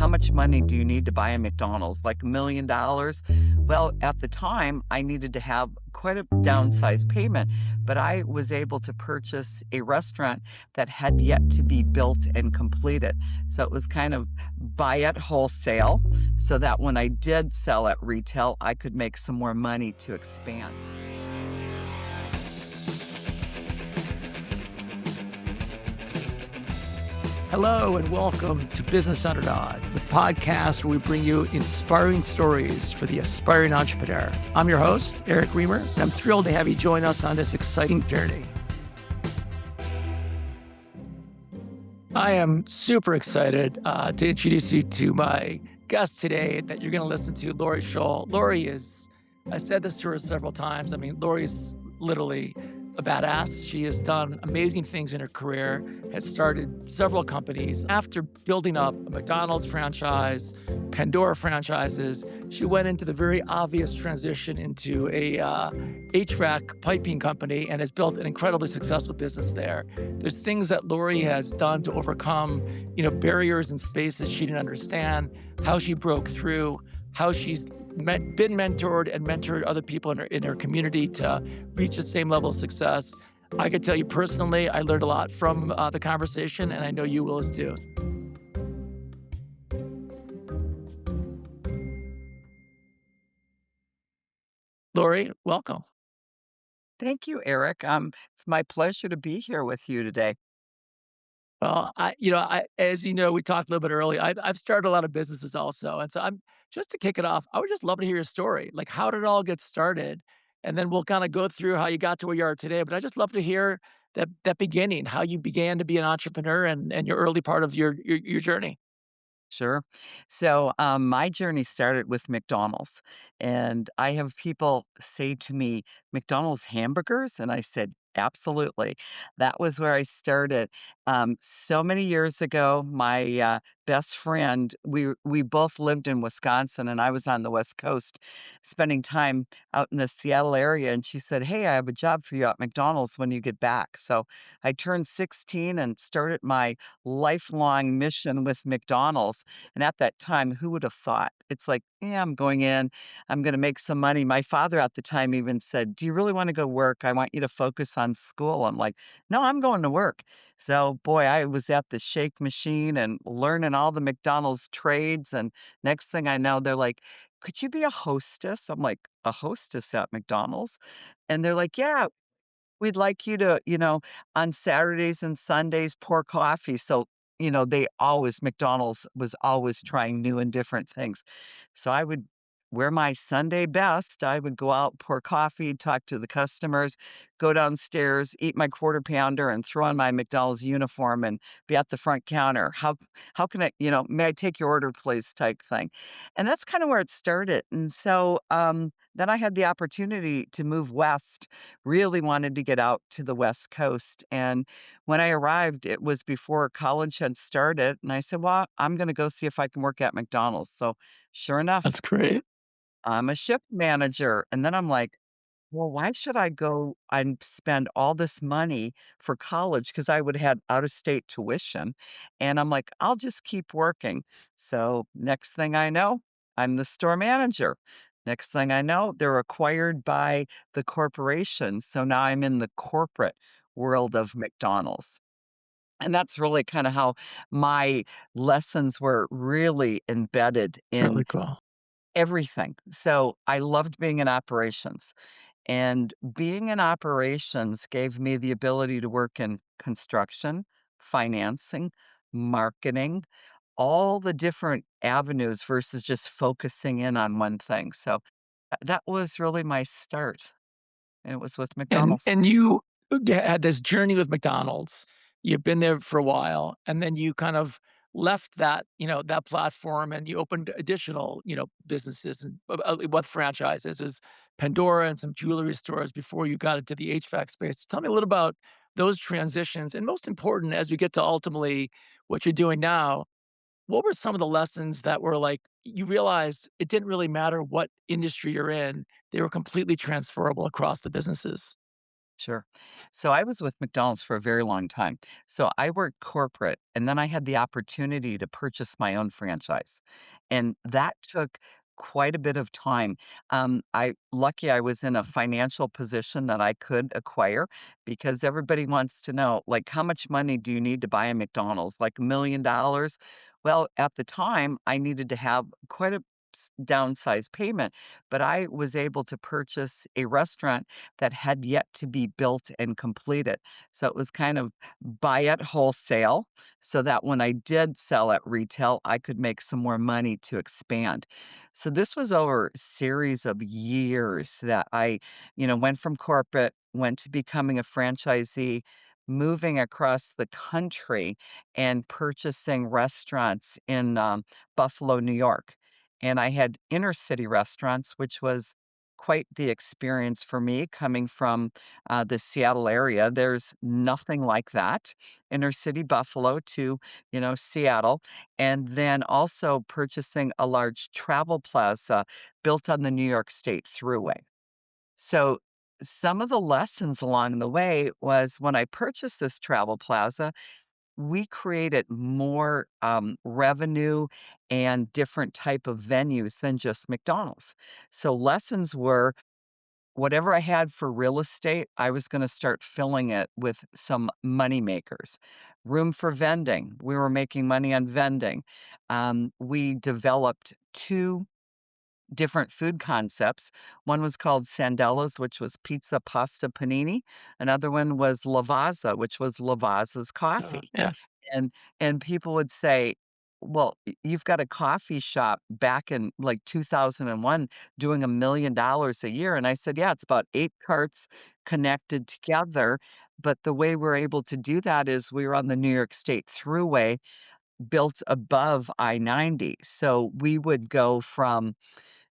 how much money do you need to buy a McDonald's? Like $1 million? Well, at the time, I needed to have quite a downsized payment, but I was able to purchase a restaurant that had yet to be built and completed. So it was kind of buy at wholesale so that when I did sell at retail, I could make some more money to expand. Hello and welcome to Business Underdog, the podcast where we bring you inspiring stories for the aspiring entrepreneur. I'm your host, Eric Remer, and I'm thrilled to have you join us on this exciting journey. I am super excited to introduce you to my guest today that you're going to listen to, Lori Tschohl. I said this to her several times. Lori's literally a badass. She has done amazing things in her career, has started several companies. After building up a McDonald's franchise, Pandora franchises, she went into the very obvious transition into a HVAC piping company and has built an incredibly successful business there. There's things that Lori has done to overcome, barriers and spaces she didn't understand, how she broke through, how she's been mentored and mentored other people in her community to reach the same level of success. I can tell you personally, I learned a lot from the conversation, and I know you will as too. Lori, welcome. Thank you, Eric. It's my pleasure to be here with you today. Well, as you know, we talked a little bit earlier. I've started a lot of businesses also, and so I'm just to kick it off. I would just love to hear your story. Like, how did it all get started? And then we'll kind of go through how you got to where you are today. But I just love to hear that beginning, how you began to be an entrepreneur, and your early part of your journey. Sure. So, my journey started with McDonald's, and I have people say to me, "McDonald's hamburgers?" And I said, "Absolutely." That was where I started. So many years ago, my best friend, we both lived in Wisconsin, and I was on the West Coast, spending time out in the Seattle area. And she said, "Hey, I have a job for you at McDonald's when you get back." So I turned 16 and started my lifelong mission with McDonald's. And at that time, who would have thought? It's like, yeah, I'm going in, I'm going to make some money. My father at the time even said, "Do you really want to go work? I want you to focus on school." I'm like, "No, I'm going to work." So, boy, I was at the shake machine and learning all the McDonald's trades. And next thing I know, they're like, "Could you be a hostess?" I'm like, "A hostess at McDonald's?" And they're like, "Yeah, we'd like you to, on Saturdays and Sundays, pour coffee." So, they always McDonald's was always trying new and different things. So I would wear my Sunday best. I would go out, pour coffee, talk to the customers, go downstairs, eat my quarter pounder, and throw on my McDonald's uniform and be at the front counter. How can I, may I take your order, please, type thing. And that's kind of where it started. And so then I had the opportunity to move west, really wanted to get out to the West Coast. And when I arrived, it was before college had started. And I said, "Well, I'm going to go see if I can work at McDonald's." So sure enough, That's great. I'm a shift manager. And then I'm like, "Well, why should I go and spend all this money for college?" Because I would have had out of state tuition. And I'm like, "I'll just keep working." So next thing I know, I'm the store manager. Next thing I know, they're acquired by the corporation. So now I'm in the corporate world of McDonald's. And that's really kind of how my lessons were really embedded It's in really cool. everything. So I loved being in operations. And being in operations gave me the ability to work in construction, financing, marketing, all the different avenues versus just focusing in on one thing. So that was really my start. And it was with And McDonald's. and you had this journey with McDonald's. You've been there for a while, and then you kind of left that platform, and you opened additional, businesses and what franchises? There's Pandora and some jewelry stores before you got into the HVAC space. Tell me a little about those transitions, and most important, as we get to ultimately what you're doing now, what were some of the lessons that were like you realized it didn't really matter what industry you're in, they were completely transferable across the businesses? Sure. So I was with McDonald's for a very long time. So I worked corporate and then I had the opportunity to purchase my own franchise. And that took quite a bit of time. I was in a financial position that I could acquire because everybody wants to know, like, how much money do you need to buy a McDonald's? Like $1 million? Well, at the time I needed to have quite a downsized payment, but I was able to purchase a restaurant that had yet to be built and completed. So it was kind of buy at wholesale so that when I did sell at retail, I could make some more money to expand. So this was over a series of years that I went from corporate, went to becoming a franchisee, moving across the country and purchasing restaurants in Buffalo, New York. And I had inner city restaurants, which was quite the experience for me coming from, the Seattle area. There's nothing like that, inner city Buffalo to Seattle, and then also purchasing a large travel plaza built on the New York State Thruway. So, some of the lessons along the way was when I purchased this travel plaza, we created more, revenue and different type of venues than just McDonald's. So, lessons were whatever I had for real estate, I was gonna start filling it with some money makers. Room for vending, we were making money on vending. We developed 2 different food concepts. One was called Sandella's, which was pizza, pasta, panini. Another one was Lavazza, which was Lavazza's coffee. Yeah, And and people would say, "Well, you've got a coffee shop back in, like, 2001 doing $1 million a year," and I said, "Yeah, it's about 8 carts connected together, but the way we're able to do that is we were on the New York State Thruway built above I-90, so we would go from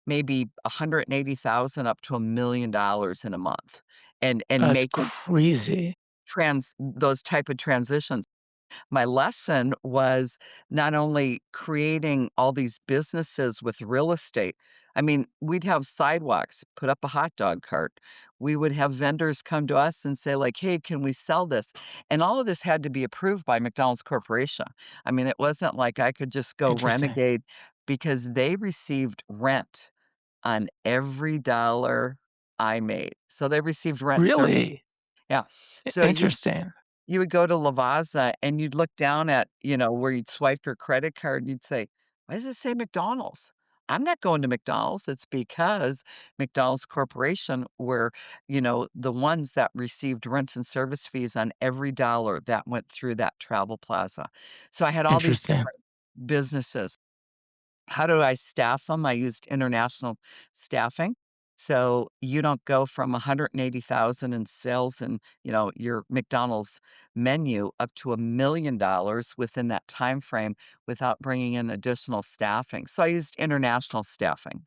maybe 180,000 up to $1 million in a month and that's making crazy. those type of transitions. My lesson was not only creating all these businesses with real estate. I mean, we'd have sidewalks, put up a hot dog cart. We would have vendors come to us and say like, "Hey, can we sell this?" And all of this had to be approved by McDonald's Corporation. I mean, it wasn't like I could just go Interesting. renegade because they received rent on every dollar I made. So they received rent cer Really? yeah. So Interesting. you would go to Lavazza and you'd look down at where you'd swipe your credit card and you'd say, "Why does it say McDonald's? I'm not going to McDonald's." It's because McDonald's Corporation were the ones that received rents and service fees on every dollar that went through that travel plaza. So I had all these Interesting. different businesses. How do I staff them? I used international staffing. So you don't go from 180,000 in sales and your McDonald's menu up to $1 million within that time frame without bringing in additional staffing. So I used international staffing.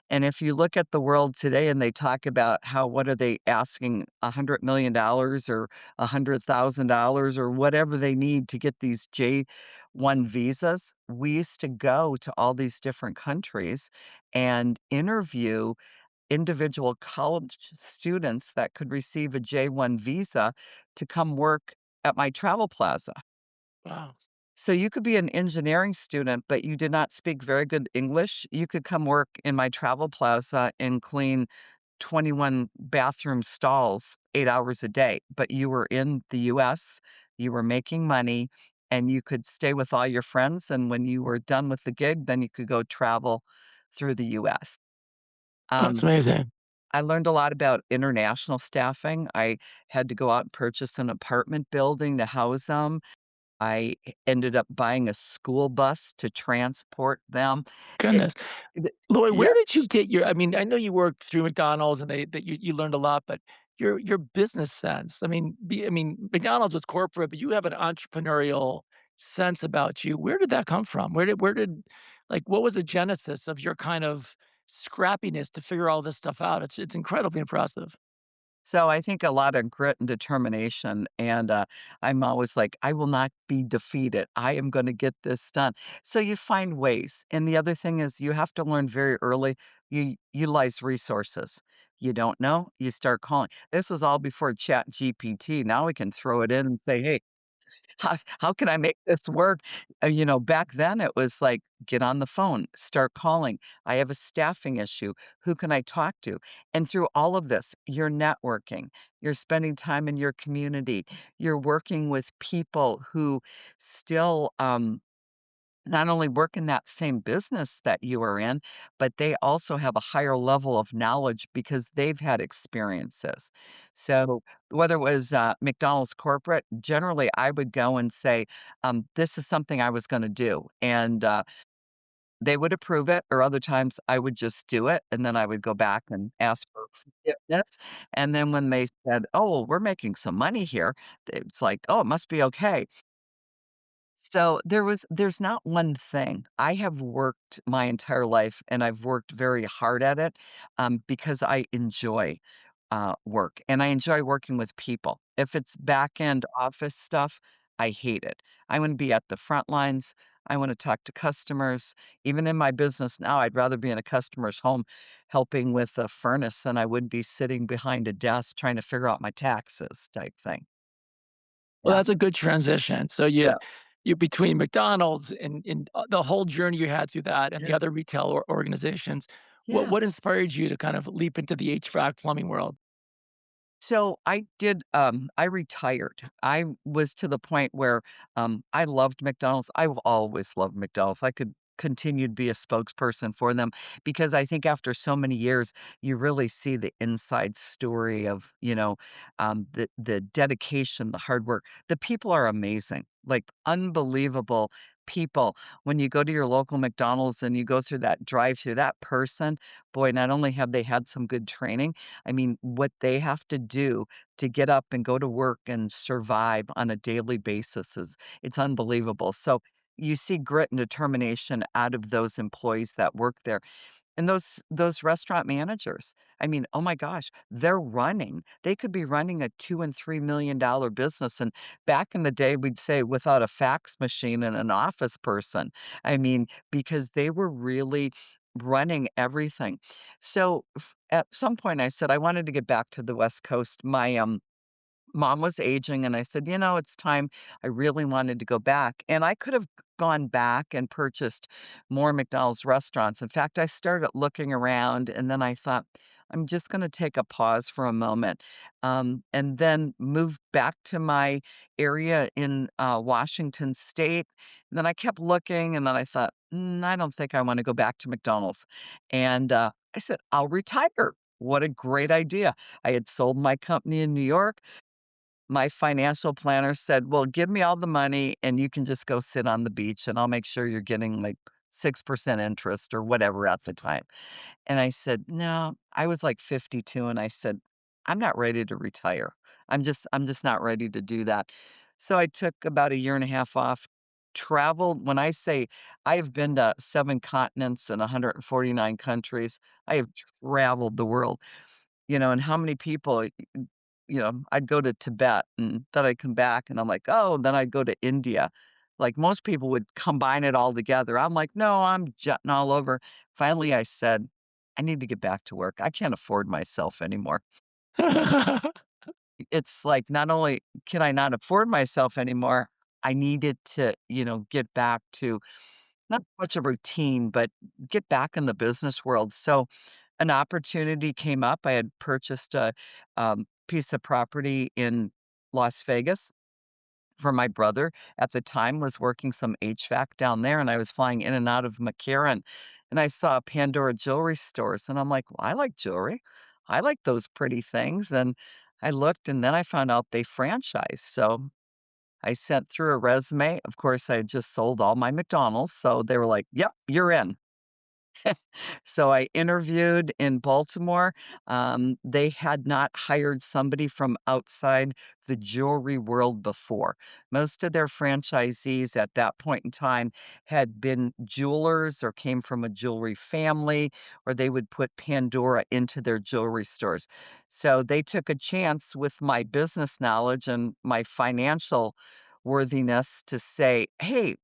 And if you look at the world today and they talk about how what are they asking $100 million or $100,000 or whatever they need to get these J-1 visas, we used to go to all these different countries and interview individual college students that could receive a J-1 visa to come work at my travel plaza. Wow. So you could be an engineering student, but you did not speak very good English. You could come work in my travel plaza and clean 21 bathroom stalls 8 hours a day, but you were in the US, you were making money, and you could stay with all your friends, and when you were done with the gig, then you could go travel through the US. That's Um, amazing. I learned a lot about international staffing. I had to go out and purchase an apartment building to house them. I ended up buying a school bus to transport them. It Goodness. the Lori, Yeah. where did you get your I mean, I know you worked through McDonald's and that you learned a lot, but your business sense, I mean, McDonald's was corporate, but you have an entrepreneurial sense about you. Where did that come from? Where did like, what was the genesis of your kind of scrappiness to figure all this stuff out? It's incredibly impressive. So I think a lot of grit and determination, and, I'm always like, "I will not be defeated. I am gonna get this done." So you find ways, and the other thing is you have to learn very early you utilize resources. You don't know, you start calling. This was all before Chat GPT. Now we can throw it in and say, "Hey, how can I make this work?" Back then it was like, get on the phone, start calling. I have a staffing issue. Who can I talk to? And through all of this, you're networking, you're spending time in your community, you're working with people who still, not only work in that same business that you are in, but they also have a higher level of knowledge because they've had experiences. So whether it was McDonald's corporate, generally I would go and say, this is something I was going to do. And they would approve it, or other times I would just do it. And then I would go back and ask for forgiveness. And then when they said, oh, well, we're making some money here, it's like, oh, it must be okay. So there's not one thing. I have worked my entire life, and I've worked very hard at it, because I enjoy, work, and I enjoy working with people. If it's back end office stuff, I hate it. I wanna be at the front lines. I wanna talk to customers. Even in my business now, I'd rather be in a customer's home helping with a furnace than I would be sitting behind a desk trying to figure out my taxes type thing. Well, Yeah. that's a good transition. So you Yeah. you between McDonald's and the whole journey you had through that and the Yeah. other retail organizations, what Yeah. what inspired you to kind of leap into the HVAC plumbing world? So I retired. I was to the point where, I loved McDonald's. I've always loved McDonald's. I could continue to be a spokesperson for them because I think after so many years, you really see the inside story of, the dedication, the hard work. The people are amazing, like unbelievable people. When you go to your local McDonald's and you go through that drive-through, that person, boy, not only have they had some good training, I mean, what they have to do to get up and go to work and survive on a daily basis is it's unbelievable. So you see grit and determination out of those employees that work there. And those restaurant managers, I mean, oh my gosh, they're running. They could be running a 2 and $3 million business, and back in the day, we'd say without a fax machine and an office person. I mean, because they were really running everything. So, at some point, I said I wanted to get back to the West Coast. My, mom was aging, and I said, it's time. I really wanted to go back. And I could have gone back and purchased more McDonald's restaurants. In fact, I started looking around, and then I thought, I'm just going to take a pause for a moment, and then move back to my area in Washington State. And then I kept looking, and then I thought, I don't think I want to go back to McDonald's. And I said, I'll retire. What a great idea. I had sold my company in New York. My financial planner said, "Well, give me all the money and you can just go sit on the beach and I'll make sure you're getting like 6% interest," or whatever at the time. And I said, "No." I was like 52 and I said, "I'm not ready to retire. I'm just not ready to do that." So I took about a year and a half off, traveled. When I say I have been to 7 continents and 149 countries, I have traveled the world. And how many people, I'd go to Tibet and then I'd come back and I'm like, "Oh," then I'd go to India. Like most people would combine it all together. I'm like, "No, I'm jetting all over." Finally, I said, "I need to get back to work. I can't afford myself anymore." It's like not only can I not afford myself anymore, I needed to, get back to not much a routine, but get back in the business world. So an opportunity came up. I had purchased a piece of property in Las Vegas for my brother. At the time, was working some HVAC down there, and I was flying in and out of McCarran, and I saw Pandora jewelry stores, and I'm like, "Well, I like jewelry. I like those pretty things." And I looked, and then I found out they franchise. So I sent through a resume. Of course, I had just sold all my McDonald's, so they were like, "Yep, you're in." So I interviewed in Baltimore. They had not hired somebody from outside the jewelry world before. Most of their franchisees at that point in time had been jewelers or came from a jewelry family, or they would put Pandora into their jewelry stores. So they took a chance with my business knowledge and my financial worthiness to say, hey,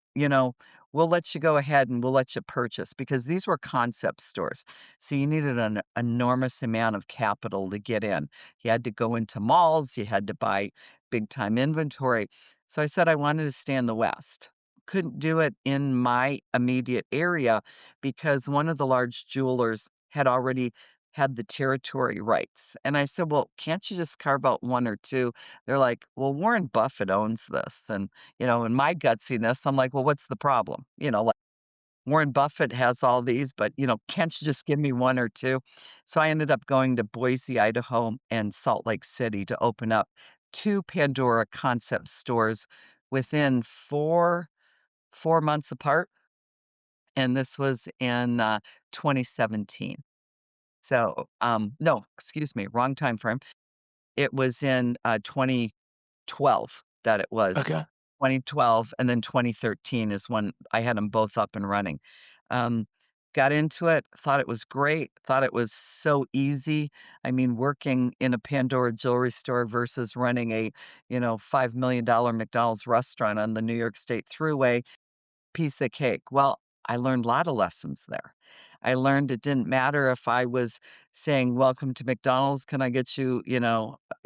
we'll let you go ahead and we'll let you purchase because these were concept stores. So you needed an enormous amount of capital to get in. You had to go into malls, you had to buy big time inventory. So I said I wanted to stay in the West. Couldn't do it in my immediate area because one of the large jewelers had already had the territory rights. And I said, "Well, can't you just carve out 1 or 2?" They're like, "Well, Warren Buffett owns this." And, in my gutsiness, I'm like, "Well, what's the problem?" Like, Warren Buffett has all these, but, can't you just give me 1 or 2? So I ended up going to Boise, Idaho, and Salt Lake City to open up 2 Pandora concept stores within 4 months apart, and this was in, 2017. So, no, excuse me, wrong time frame. It was in, 2012 that it was. Okay. 2012, and then 2013 is when I had them both up and running. Um, got into it, thought it was great, thought it was so easy. I mean, working in a Pandora jewelry store versus running a, $5 million McDonald's restaurant on the New York State Thruway, piece of cake. Well, I learned a lot of lessons there. I learned it didn't matter if I was saying, "Welcome to McDonald's. Can I get you,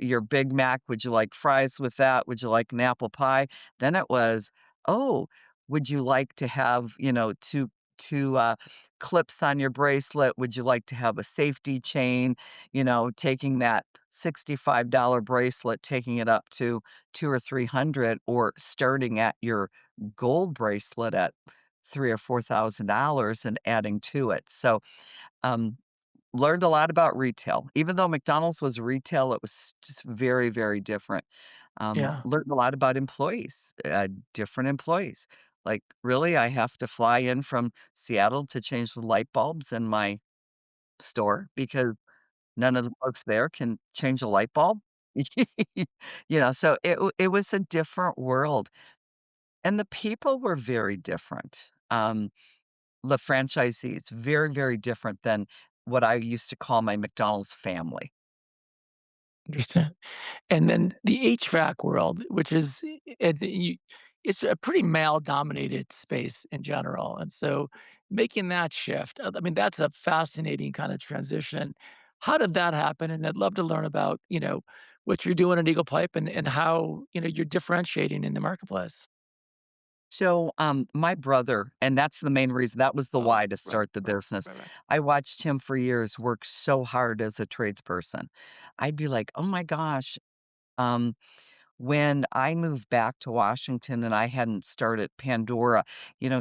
your Big Mac? Would you like fries with that? Would you like an apple pie?" Then it was, "Oh, would you like to have, 2 clips on your bracelet? Would you like to have a safety chain?" Taking that $65 bracelet, taking it up to 2 or 300 or starting at your gold bracelet at 3 or $4,000 and adding to it. So, um, learned a lot about retail. Even though McDonald's was retail, it was just very, very different. Yeah. Learned a lot about employees, different employees. Like, really, I have to fly in from Seattle to change the light bulbs in my store because none of the folks there can change a light bulb. So it was a different world. And the people were very different. The franchisees, very, very different than what I used to call my McDonald's family. Understand. And then the HVAC world, which is it's a pretty male-dominated space in general, and so making that shift, I mean, that's a fascinating kinda transition. How did that happen? And I'd love to learn about, what you're doing at Eagle Pipe and how, you're differentiating in the marketplace. So, my brother, and that's the main reason, that was the Oh, why to right, start the right, business. right, right. I watched him for years work so hard as a tradesperson. I'd be like, "Oh my gosh." Um, when I moved back to Washington and I hadn't started Pandora,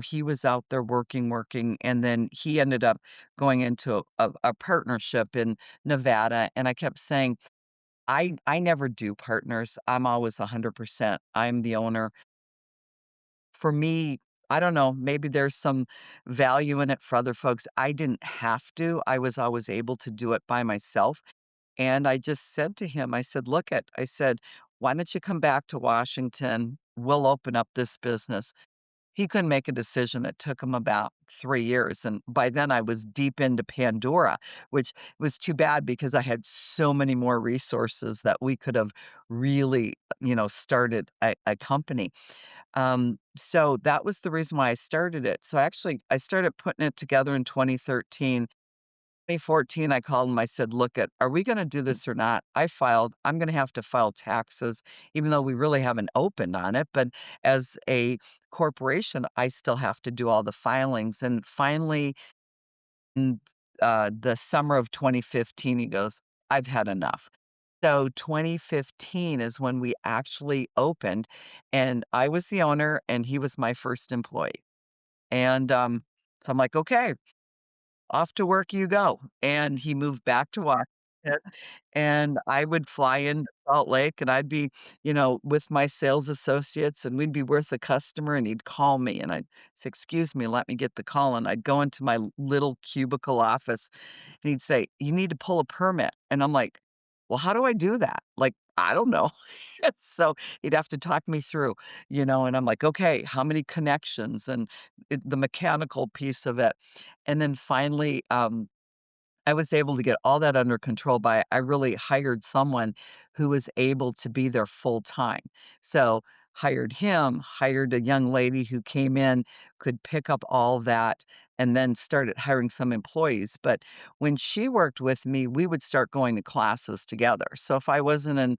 he was out there working, working, and then he ended up going into a partnership in Nevada. And I kept saying, I never do partners. I'm always 100%. I'm the owner. For me, I don't know, maybe there's some value in it for other folks. I didn't have to. I was always able to do it by myself. And I just said to him, I said, I said, why don't you come back to Washington? We'll open up this business. He couldn't make a decision. It took him about 3 years. And by then I was deep into Pandora, which was too bad because I had so many more resources that we could have really, started a company. So that was the reason why I started it. So actually, I started putting it together in 2013. 2014, I called him, I said, "Look are we gonna do this or not?" I'm gonna have to file taxes, even though we really haven't opened on it, but as a corporation, I still have to do all the filings, and finally, in, the summer of 2015, he goes, "I've had enough." So 2015 is when we actually opened, and I was the owner, and he was my first employee, and, so I'm like, "Okay, off to work you go." And he moved back to Washington, and I would fly into Salt Lake, and I'd be, with my sales associates, and we'd be with the customer, and he'd call me, and I'd say, "Excuse me, let me get the call," and I'd go into my little cubicle office, and he'd say, "You need to pull a permit," and I'm like, "Well, how do I do that?" Like, I don't know. So he'd have to talk me through, and I'm like, "Okay, how many connections?" And the mechanical piece of it. And then finally, I was able to get all that under control I really hired someone who was able to be there full time. So hired him, hired a young lady who came in, could pick up all that, and then started hiring some employees. But when she worked with me, we would start going to classes together. So if I wasn't in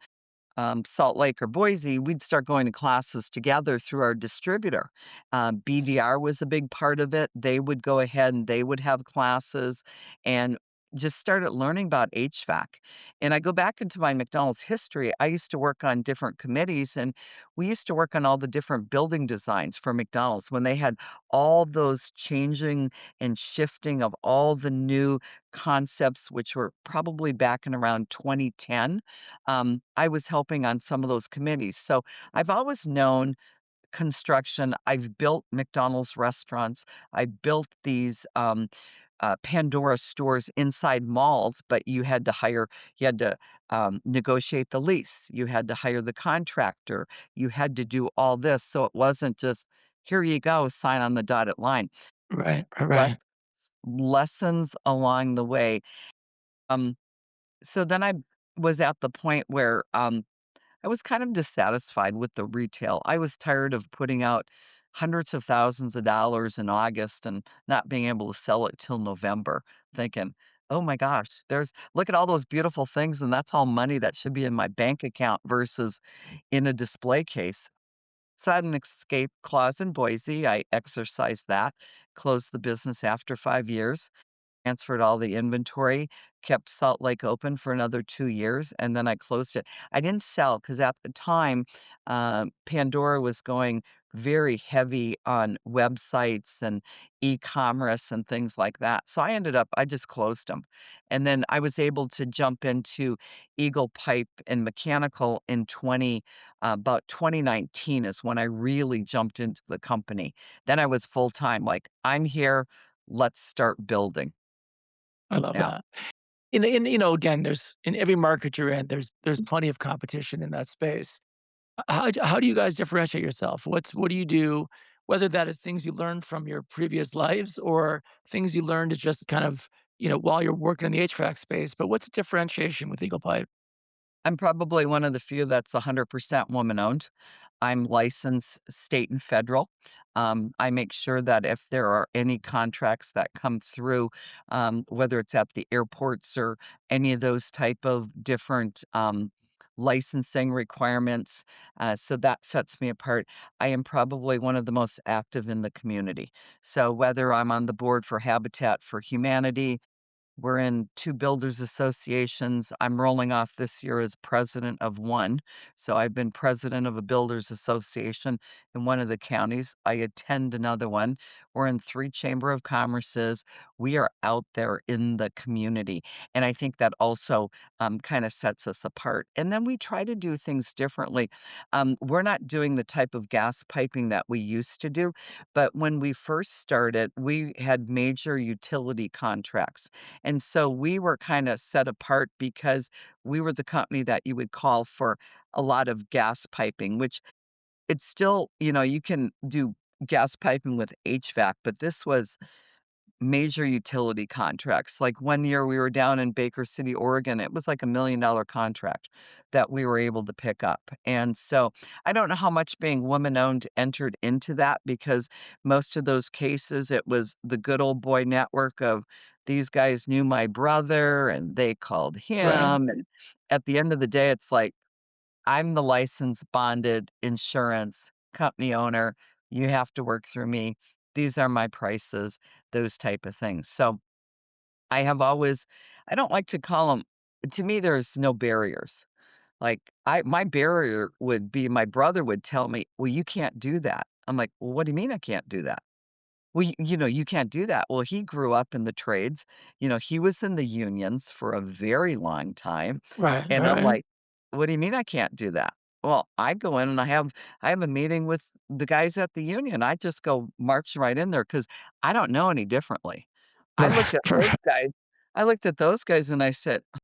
Salt Lake or Boise, we'd start going to classes together through our distributor. BDR was a big part of it. They would go ahead and they would have classes and just started learning about HVAC. And I go back into my McDonald's history. I used to work on different committees and we used to work on all the different building designs for McDonald's when they had all those changing and shifting of all the new concepts, which were probably back in around 2010. I was helping on some of those committees. So I've always known construction. I've built McDonald's restaurants. I built these Pandora stores inside malls, but you had to negotiate the lease. You had to hire the contractor. You had to do all this. So it wasn't just, here you go, sign on the dotted line. Right, right, right. Less lessons along the way. Um, so then I was at the point where I was kind of dissatisfied with the retail. I was tired of putting out hundreds of thousands of dollars in August and not being able to sell it till November, thinking, "Oh my gosh, there's look at all those beautiful things, and that's all money that should be in my bank account versus in a display case." So I had an escape clause in Boise. I exercised that, closed the business after 5 years, transferred all the inventory, kept Salt Lake open for another 2 years, and then I closed it. I didn't sell because at the time, Pandora was going very heavy on websites and e-commerce and things like that. So I just closed them. And then I was able to jump into Eagle Pipe and Mechanical in about 2019 is when I really jumped into the company. Then I was full-time, like, "I'm here, let's start building." I love Yeah. that. Again, there's in every market you're in, there's plenty of competition in that space. How do you guys differentiate yourself? What do you do, whether that is things you learned from your previous lives or things you learned to just kind of, while you're working in the HVAC space, but what's the differentiation with Eagle Pipe? I'm probably one of the few that's 100% woman-owned. I'm licensed state and federal. I make sure that if there are any contracts that come through, whether it's at the airports or any of those type of different, licensing requirements, so that sets me apart. I am probably one of the most active in the community. So whether I'm on the board for Habitat for Humanity, we're in 2 builders associations. I'm rolling off this year as president of one. So I've been president of a builders association in one of the counties. I attend another one. We're in 3 chamber of commerces. We are out there in the community. And I think that also kind of sets us apart. And then we try to do things differently. We're not doing the type of gas piping that we used to do, but when we first started, we had major utility contracts. And so we were kinda set apart because we were the company that you would call for a lot of gas piping, which it's still you can do gas piping with HVAC, but this was major utility contracts. Like, one year we were down in Baker City, Oregon, it was like $1 million contract that we were able to pick up, and so, I don't know how much being woman-owned entered into that because most of those cases, it was the good old boy network of these guys knew my brother, and they called Right. him, and at the end of the day, it's like, I'm the licensed, bonded, insurance company owner. You have to work through me. These are my prices, those type of things. So I have always I don't like to call them to me, there's no barriers. Like, my barrier would be my brother would tell me, "Well, you can't do that." I'm like, "Well, what do you mean I can't do that?" "Well, you can't do that." Well, he grew up in the trades. He was in the unions for a very long time. Right, And right, I'm right. like, "What do you mean I can't do that?" Well, I go in and I have a meeting with the guys at the union. I just go marching right in there because I don't know any differently. I looked Right, at those right. guys I looked at those guys and I said, "You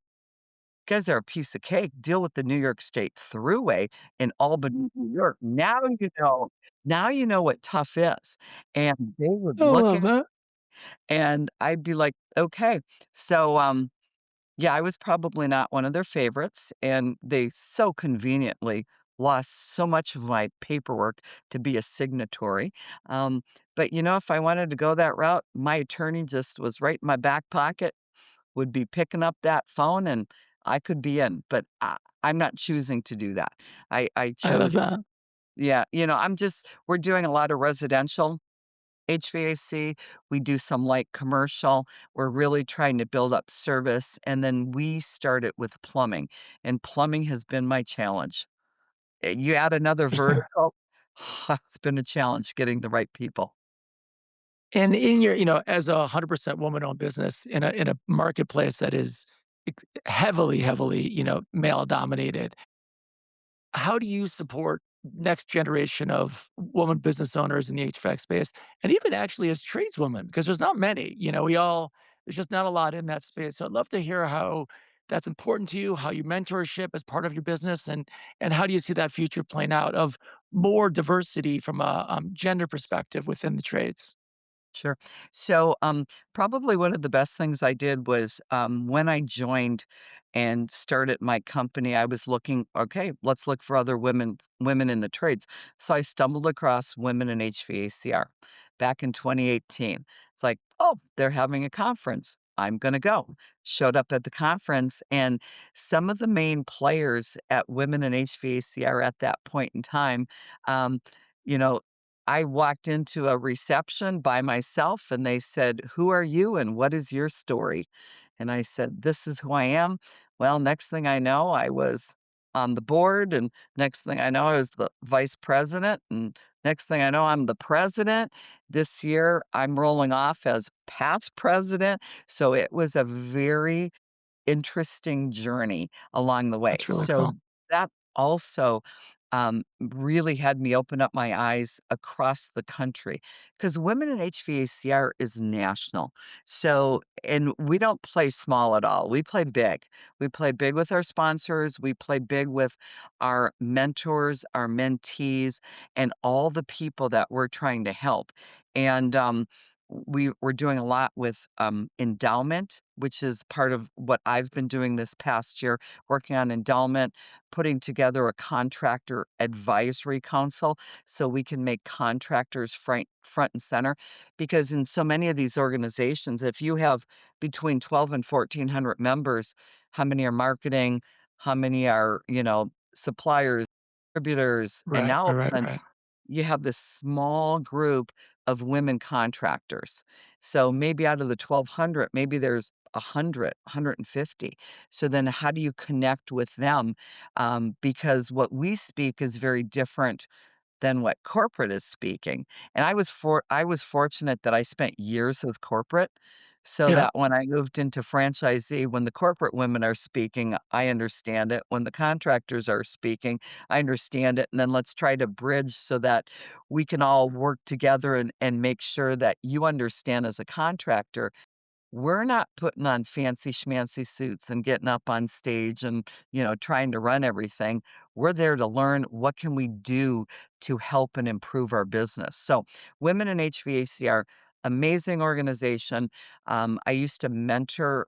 guys are a piece of cake. Deal with the New York State Thruway in Albany, New York. Now you know what tough is." And they would I look love at that. and I'd be like, "Okay." So, yeah, I was probably not one of their favorites, and they so conveniently lost so much of my paperwork to be a signatory. Um, but, if I wanted to go that route, my attorney just was right in my back pocket, would be picking up that phone, and I could be in, but I'm not choosing to do that. I I love chose that. yeah, we're doing a lot of residential HVAC, we do some light commercial, we're really trying to build up service, and then we started with plumbing, and plumbing has been my challenge. You add another Interesting. vertical, it's been a challenge getting the right people. And in your, as a 100% woman-owned business in a marketplace that is heavily, heavily, male dominated, how do you support next generation of woman business owners in the HVAC space, and even actually as tradeswomen? Because there's not many. There's just not a lot in that space. So I'd love to hear how that's important to you, how you mentorship as part of your business, and how do you see that future playing out of more diversity from a gender perspective within the trades? Sure. So, probably one of the best things I did was, when I joined and started my company, I was looking, okay, let's look for other women in the trades. So I stumbled across Women in HVACR back in 2018. It's like, oh, they're having a conference. I'm going to go. Showed up at the conference, and some of the main players at Women in HVACR at that point in time, um, you know, I walked into a reception by myself and they said, "Who are you and what is your story?" And I said, "This is who I am." Well, next thing I know, I was on the board, and next thing I know, I was the vice president, and next thing I know, I'm the president. This year, I'm rolling off as past president. So it was a very interesting journey along the way. That's really So cool. that also, really had me open up my eyes across the country because Women in HVACR is national. So and we don't play small at all, we play big. We play big with our sponsors, we play big with our mentors, our mentees, and all the people that we're trying to help. And, we're doing a lot with, endowment, which is part of what I've been doing this past year, working on endowment, putting together a contractor advisory council so we can make contractors front and center. Because in so many of these organizations, if you have between 12 and 1,400 members, how many are marketing? How many are, suppliers, distributors? And Right, now right, all of right, a sudden right. you have this small group of women contractors. So maybe out of the 1,200, maybe there's 100, 150. So then how do you connect with them? Because what we speak is very different than what corporate is speaking. And I was fortunate that I spent years with corporate, so Yeah. that when I moved into franchisee, when the corporate women are speaking, I understand it. When the contractors are speaking, I understand it. And then let's try to bridge so that we can all work together and make sure that you understand as a contractor we're not putting on fancy schmancy suits and getting up on stage and, trying to run everything. We're there to learn what can we do to help and improve our business. So, Women in HVAC are amazing organization. I used to mentor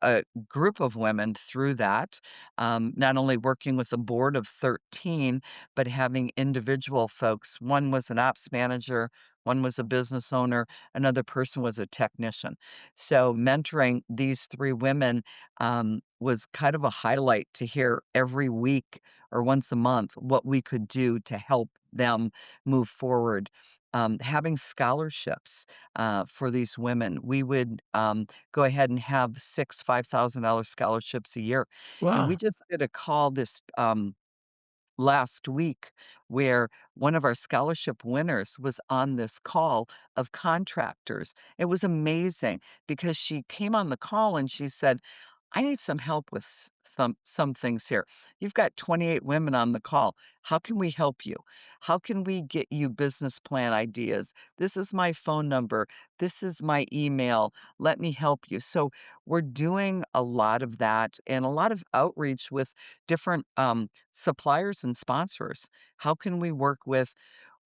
a group of women through that, not only working with a board of 13, but having individual folks. One was an ops manager, one was a business owner, another person was a technician. So mentoring these 3 women, was kind of a highlight to hear every week or once a month what we could do to help them move forward. Having scholarships, for these women, we would, go ahead and have 6 $5,000 scholarships a year, and we Wow. just did a call this, last week where one of our scholarship winners was on this call of contractors. It was amazing because she came on the call and she said, I need some help with some things here. You've got 28 women on the call. How can we help you? How can we get you business plan ideas? This is my phone number. This is my email. Let me help you. So we're doing a lot of that and a lot of outreach with different suppliers and sponsors. How can we work with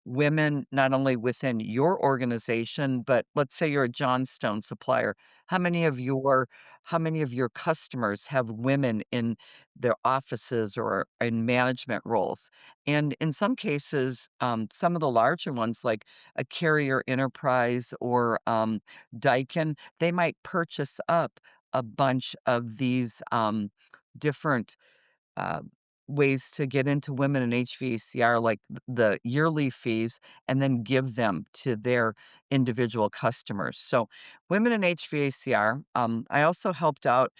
women not only within your organization, but let's say you're a Johnstone supplier. How many of your how many of your customers have women in their offices or in management roles? And in some cases, some of the larger ones like a Carrier Enterprise or Daikin, they might purchase up a bunch of these different uh, ways to get into women in HVACR, like the yearly fees, and then give them to their individual customers. So, women in HVACR, I also helped out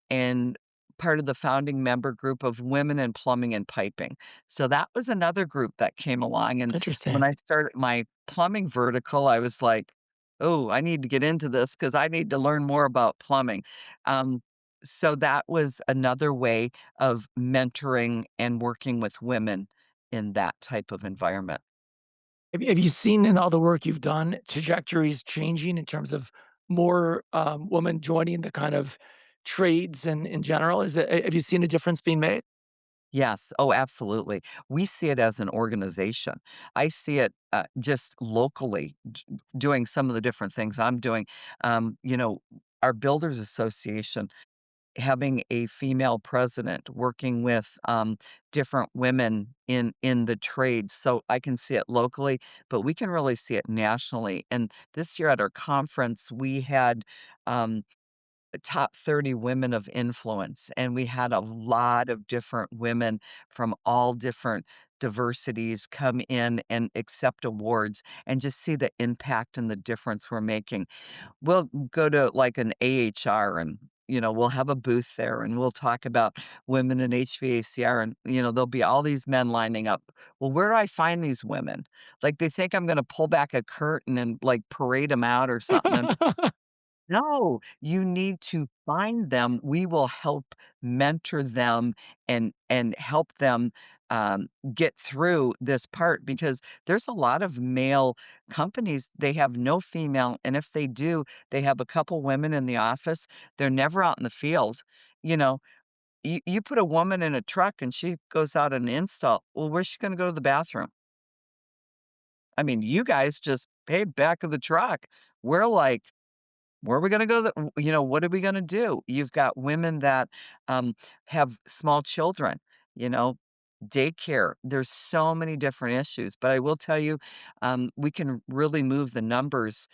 and part of the founding member group of Women in Plumbing and Piping. So that was another group that came along, and when Interesting. I started my plumbing vertical, I was like, "Oh, I need to get into this because I need to learn more about plumbing." Um, so that was another way of mentoring and working with women in that type of environment. Have you seen in all the work you've done trajectories changing in terms of more, women joining the kind of trades and in general? Have you seen a difference being made? Yes. Oh, absolutely. We see it as an organization. I see it just locally doing some of the different things I'm doing. You know, our Builders Association having a female president working with different women in the trades. So I can see it locally, but we can really see it nationally. And this year at our conference, we had um, top 30 women of influence, and we had a lot of different women from all different diversities come in and accept awards and just see the impact and the difference we're making. We'll go to like an AHR and we'll have a booth there and we'll talk about women in HVACR and there'll be all these men lining up. Well, where do I find these women? Like they think I'm going to pull back a curtain and like parade them out or something. No, you need to find them. We will help mentor them and help them get through this part because there's a lot of male companies, they have no female, and if they do, they have a couple women in the office. They're never out in the field. You know, you put a woman in a truck and she goes out and install. Well, where's she going to go to the bathroom? I mean, you guys just, hey, back of the truck. We're like, where are we gonna go what are we gonna do? You've got women that, have small children, you know, daycare. There's so many different issues, but I will tell you, we can really move the numbers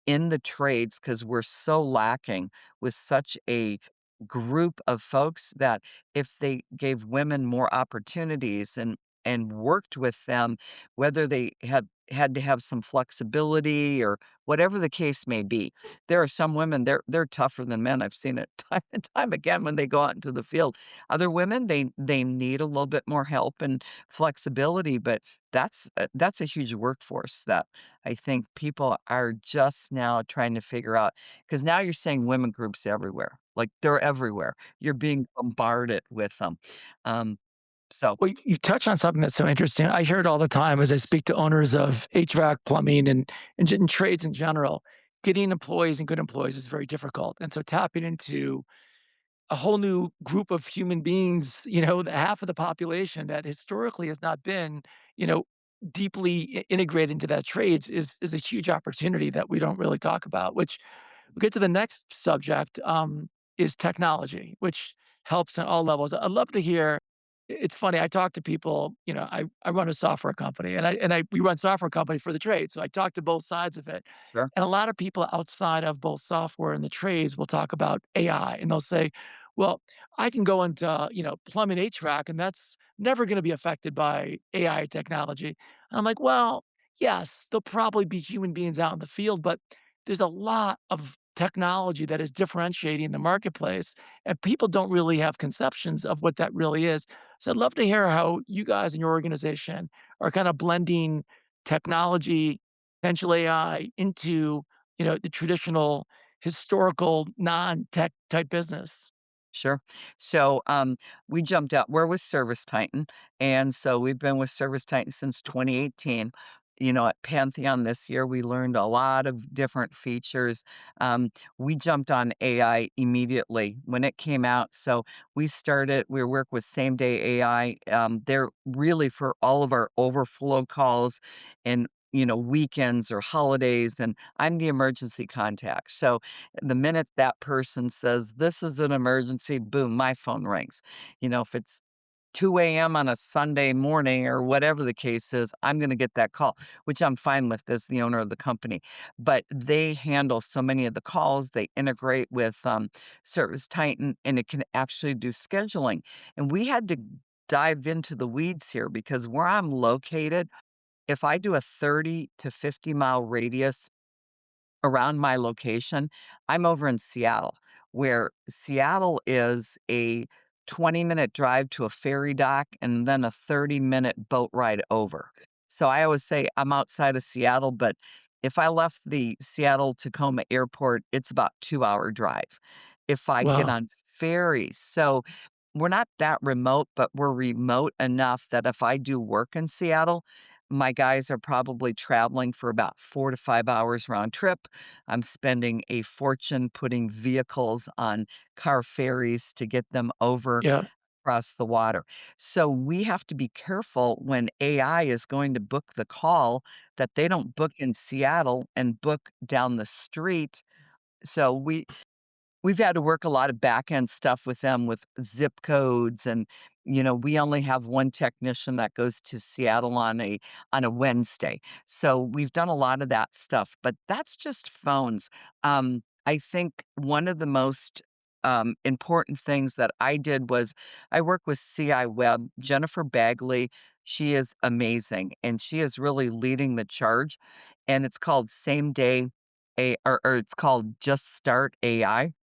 in the trades because 'cause we're so lacking with such a group of folks that if they gave women more opportunities and worked with them, whether they had to have some flexibility or whatever the case may be. There are some women, they're tougher than men. I've seen it time and time again when they go out into the field. Other women, they need a little bit more help and flexibility, but that's a huge workforce that I think people are just now trying to figure out because now you're saying women groups everywhere. Like, they're everywhere. You're being bombarded with them. Um, so Well, you touch on something that's so interesting. I hear it all the time as I speak to owners of HVAC, plumbing, and trades in general. Getting employees and good employees is very difficult, and so tapping into a whole new group of human beings, the half of the population that historically has not been, you know, deeply integrated into that trades is a huge opportunity that we don't really talk about. Which we get to the next subject is technology, which helps on all levels. I'd love to hear. It's funny. I talk to people. I run a software company, and I we run software company for the trade. So I talk to both sides of it, sure, and a lot of people outside of both software and the trades will talk about AI, and they'll say, "Well, I can go into plumbing HVAC, and that's never going to be affected by AI technology." And I'm like, "Well, yes, there'll probably be human beings out in the field, but there's a lot of technology that is differentiating the marketplace, and people don't really have conceptions of what that really is." So I'd love to hear how you guys in your organization are kind of blending technology, potential AI into, the traditional historical non-tech type business. sure. So, we jumped out we're with Service Titan, and so we've been with Service Titan since 2018. at Pantheon this year, we learned a lot of different features. Um, we jumped on AI immediately when it came out. So we work with same day AI. They're really for all of our overflow calls and weekends or holidays, and I'm the emergency contact. So the minute that person says this is an emergency, boom, my phone rings. If it's 2 a.m. on a Sunday morning or whatever the case is, I'm gonna get that call, which I'm fine with as the owner of the company. But they handle so many of the calls, they integrate with, Service Titan, and it can actually do scheduling. And we had to dive into the weeds here because where I'm located, if I do a 30 to 50-mile radius around my location, I'm over in Seattle, where Seattle is a 20-minute drive to a ferry dock and then a 30-minute boat ride over. So I always say I'm outside of Seattle, but if I left the Seattle Tacoma airport, it's about 2-hour drive if I get Wow. on ferries. So we're not that remote, but we're remote enough that if I do work in Seattle, my guys are probably traveling for about 4 to 5 hours round trip. I'm spending a fortune putting vehicles on car ferries to get them over Yeah. across the water. So we have to be careful when AI is going to book the call that they don't book in Seattle and book down the street. So we've had to work a lot of back end stuff with them with zip codes and, we only have one technician that goes to Seattle on a Wednesday. So we've done a lot of that stuff, but that's just phones. I think one of the most important things that I did was I work with CI Web. Jennifer Bagley, she is amazing and she is really leading the charge. And it's called Same Day or it's called Just Start AI.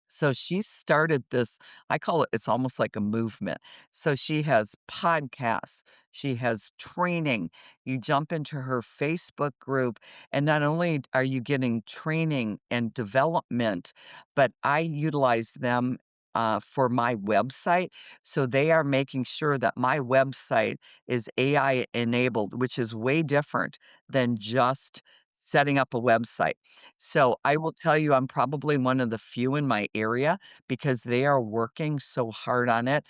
So she started this, I call it's almost like a movement. So she has podcasts, she has training. You jump into her Facebook group, and not only are you getting training and development, but I utilize them for my website. So they are making sure that my website is AI enabled, which is way different than just setting up a website. So I will tell you, I'm probably one of the few in my area because they are working so hard on it.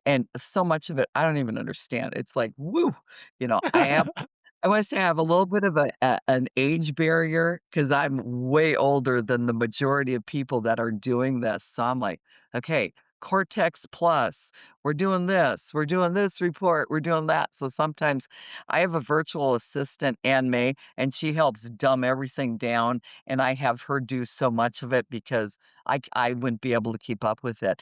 And so much of it, I don't even understand. It's like, woo, I wanna say I have a little bit of an age barrier because 'cause I'm way older than the majority of people that are doing this, so I'm like, "Okay, Cortex Plus, we're doing this report, we're doing that." So sometimes I have a virtual assistant, Ann May, and she helps dumb everything down, and I have her do so much of it because I wouldn't be able to keep up with it.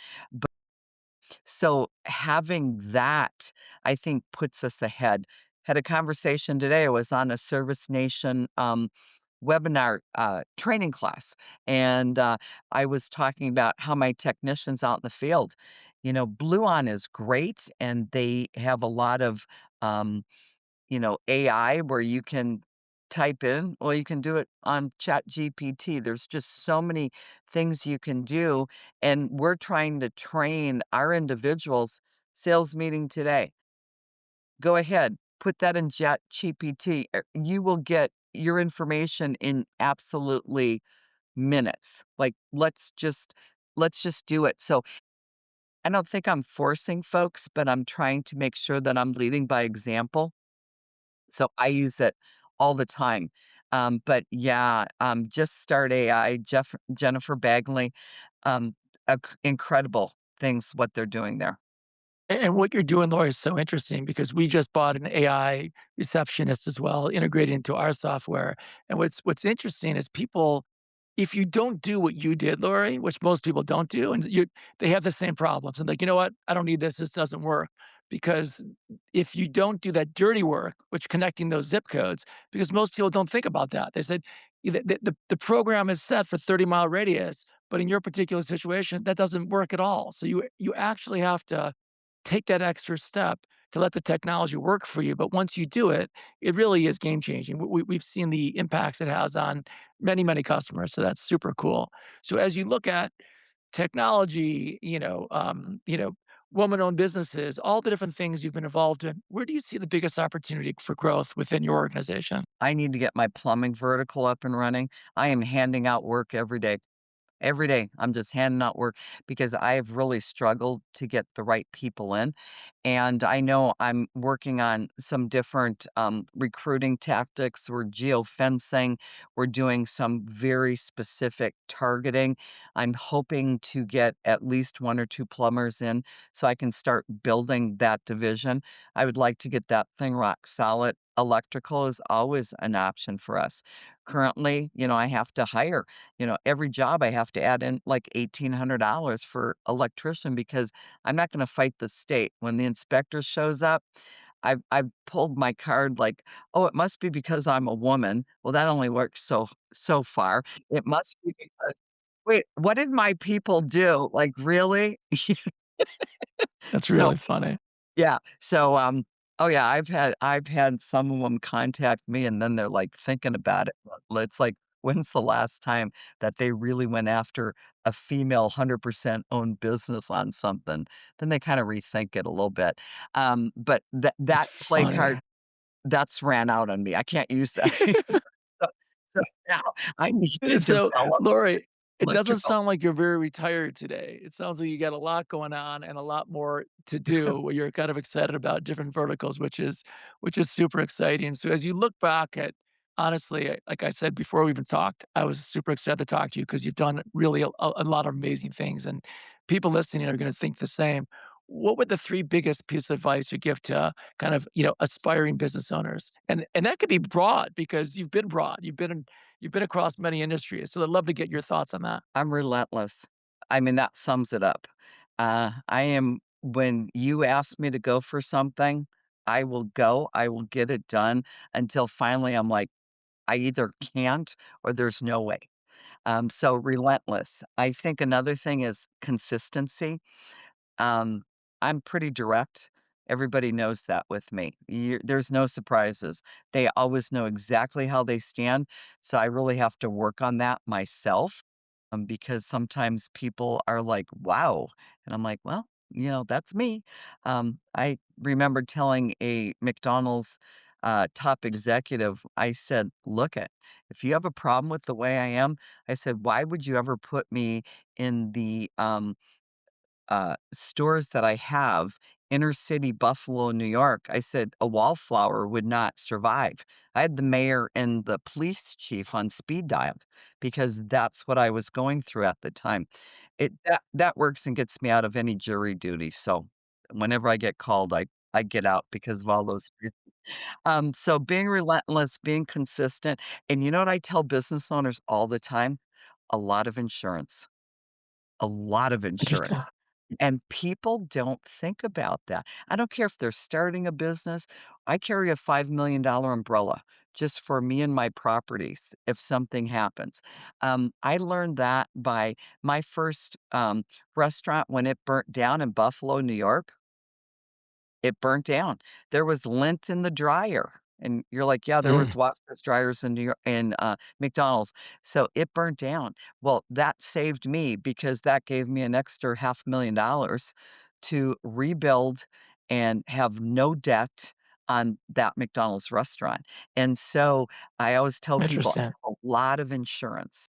So having that, I think, puts us ahead. Had a conversation today. I was on a Service Nation webinar training class, and I was talking about how my technicians out in the field, Blue On is great, and they have a lot of um, AI where you can type in, well, you can do it on Chat GPT. There's just so many things you can do. And we're trying to train our individuals. Sales meeting today. Go ahead, put that in Chat GPT. You will get your information in absolutely minutes. Like, let's just do it. So I don't think I'm forcing folks, but I'm trying to make sure that I'm leading by example. So I use it all the time. But yeah, Just Start AI, Jennifer Bagley, um, incredible things what they're doing there. And what you're doing, Laura, is so interesting because we just bought an AI receptionist as well, integrated into our software. And what's interesting is people, if you don't do what you did, Lori, which most people don't do, and they have the same problems. And like, you know what? I don't need this. This doesn't work. Because if you don't do that dirty work, which connecting those zip codes, because most people don't think about that. They said the program is set for 30-mile radius, but in your particular situation, that doesn't work at all. So you actually have to take that extra step to let the technology work for you. But once you do it, it really is game changing. We've seen the impacts it has on many, many customers. So that's super cool. So as you look at technology, woman-owned businesses, all the different things you've been involved in, where do you see the biggest opportunity for growth within your organization? I need to get my plumbing vertical up and running. I am handing out work every day. Every day, I'm just handing out work because I've really struggled to get the right people in. And I know I'm working on some different recruiting tactics. We're geofencing. We're doing some very specific targeting. I'm hoping to get at least one or two plumbers in so I can start building that division. I would like to get that thing rock solid. Electrical is always an option for us. Currently, I have to hire every job I have to add in like $1,800 for electrician because I'm not gonna fight the state. When the inspector shows up, I've pulled my card like, "Oh, it must be because I'm a woman." Well, that only works so far. It must be because wait, what did my people do? Like, really? That's So really funny. yeah. Oh yeah, I've had some of them contact me and then they're like thinking about it. Well, it's like, when's the last time that they really went after a female 100% owned business on something? Then they kind of rethink it a little bit. But That's that play card, funny. that's ran out on me. I can't use that. So, so now I need to So, develop Lori, it doesn't electrical. sound like you're very retired today. It sounds like you got a lot going on and a lot more to do where you're kind of excited about different verticals, which is super exciting. So as you look back at honestly, like I said before we even talked, I was super excited to talk to you because you've done really a lot of amazing things and people listening are going to think the same. What would the three biggest pieces of advice you give to kind of, aspiring business owners? And that could be broad because you've been broad. You've been across many industries, so I'd love to get your thoughts on that. I'm relentless. I mean, that sums it up. I am when you ask me to go for something, I will go, I will get it done until finally I'm like, I either can't or there's no way. So relentless. I think another thing is consistency. Um, I'm pretty direct. Everybody knows that with me. There's no surprises. They always know exactly how they stand. So I really have to work on that myself because sometimes people are like, wow. And I'm like, well, that's me. I remember telling a McDonald's top executive, I said, look it, if you have a problem with the way I am, I said, why would you ever put me in the stores that I have, inner city Buffalo, New York, I said, "A wallflower would not survive." I had the mayor and the police chief on speed dial because that's what I was going through at the time. That works and gets me out of any jury duty, so whenever I get called, I get out because of all those reasons. So being relentless, being consistent, and you know what I tell business owners all the time? A lot of insurance. A lot of Interesting. insurance. And people don't think about that. I don't care if they're starting a business. I carry a $5 million umbrella just for me and my properties if something happens. I learned that by my first restaurant when it burnt down in Buffalo, New York. It burnt down. There was lint in the dryer, and you're like, "Yeah, there Mm, was washers, dryers in New York in, McDonald's." So it burnt down. Well, that saved me because that gave me an extra $500,000 to rebuild and have no debt on that McDonald's restaurant. And so I always tell people, I interesting. have a lot of insurance.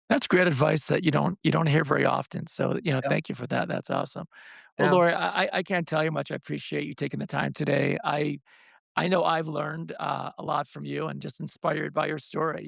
That's great advice that you don't hear very often. So, Yep, thank you for that. That's awesome. Well, yeah. Lori, I can't tell you much. I appreciate you taking the time today. I know I've learned a lot from you and just inspired by your story.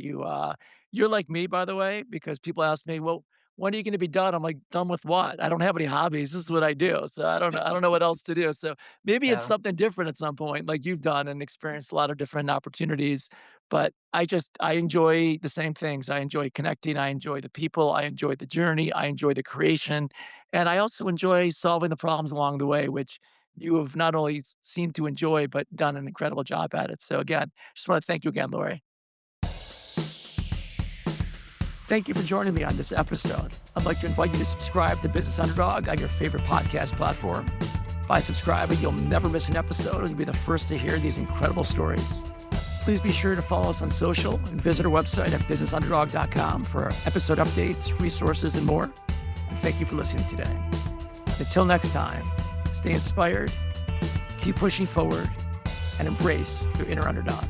You're like me, by the way, because people ask me, "Well, when are you going to be done?" I'm like, "Done with what? I don't have any hobbies. This is what I do, so I don't know. I don't know what else to do." So maybe it's Yeah. something different at some point, like you've done and experienced a lot of different opportunities. But I enjoy the same things. I enjoy connecting. I enjoy the people. I enjoy the journey. I enjoy the creation, and I also enjoy solving the problems along the way, which you have not only seemed to enjoy, but done an incredible job at it. So again, just want to thank you again, Lori. Thank you for joining me on this episode. I'd like to invite you to subscribe to Business Underdog on your favorite podcast platform. By subscribing, you'll never miss an episode and you'll be the first to hear these incredible stories. Please be sure to follow us on social and visit our website at businessunderdog.com for episode updates, resources, and more. And thank you for listening today. Until next time, stay inspired, keep pushing forward, and embrace your inner underdog.